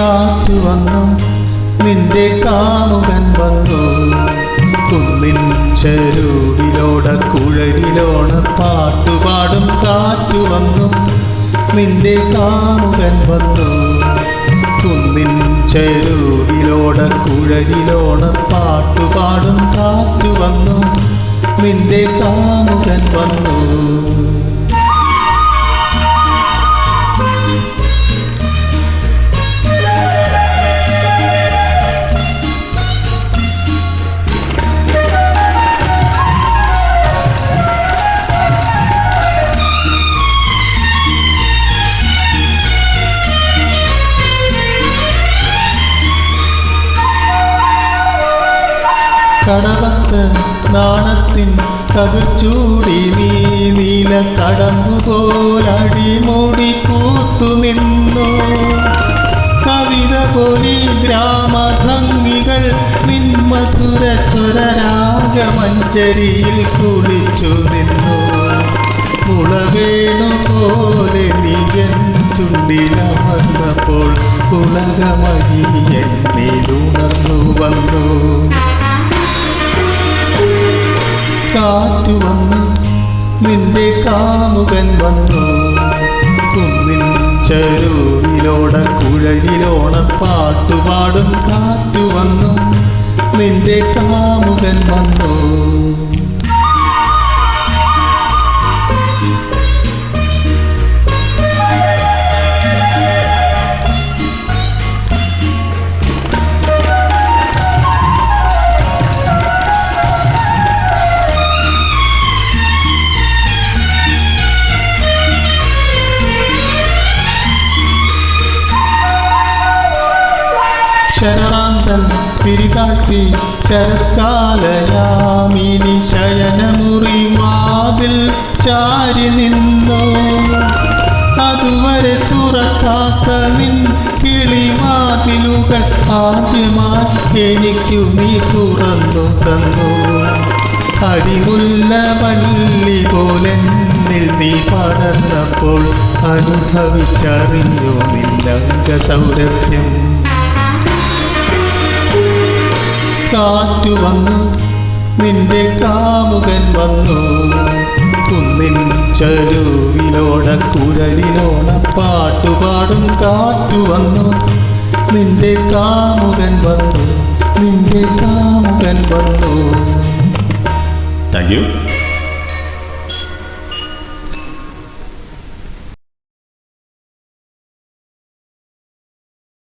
കാറ്റു വന്നു നിന്റെ കാമുകൻ വന്നു കുന്നിൻ ചെരുവിലോട കുഴലിലോണ പാട്ടുപാടും കാറ്റു വന്നു നിന്റെ കാമുകൻ വന്നു കുന്നിൻ ചെരുവിലോട കുഴലിലോണ പാട്ടുപാടും കാറ്റു വന്നു നിന്റെ കാമുകൻ വന്നു. കടവത്ത് നാണത്തിൻ കതിർച്ചൂടി നീ നീല കടമ്പുപോലടിമൂടി കൂത്തുനിന്നു കവിത പോലി ഗ്രാമഭംഗികൾ നിന്മധുര സ്വരരാഗമഞ്ചരിയിൽ കുളിച്ചു നിന്നു മുളവേണു പോലെ നീയൻ ചുണ്ടിലമർന്നപ്പോൾ ഉലകമഴി എന്നിലുണർന്നു വന്നു. കാറ്റു വന്നു നിന്റെ കാമുകൻ വന്നു കുന്നിൻ ചെരുവിലോട കുഴലിലോണ പാട്ടുപാടും കാറ്റു വന്നു നിന്റെ കാമുകൻ വന്നു. ശരറാന്തൻ തിരികാട്ടി ശരത്കാലയാമിനി ശയനമുറി വാതിൽ ചാരി നിന്നു അതുവരെ തുറക്കാത്ത നിൻ കിളിവാതിലുകൾ ആദ്യമായി എനിക്കു നീ തുറന്നു തന്നു. അരിമുല്ല വള്ളി പോലെന്നിൽ നീ പടർന്നപ്പോൾ അനുഭവിച്ചറിഞ്ഞു നിന്നംഗ സൗരഭ്യം. കാറ്റു വന്നു നിന്റെ കാമുകൻ വന്നു കുന്നിൻ ചെരുവിലോട കുഴലിലോണ പാട്ടുപാടും കാറ്റു വന്നു നിന്റെ കാമുകൻ വന്നു നിന്റെ കാമുകൻ വന്നു. Thank you.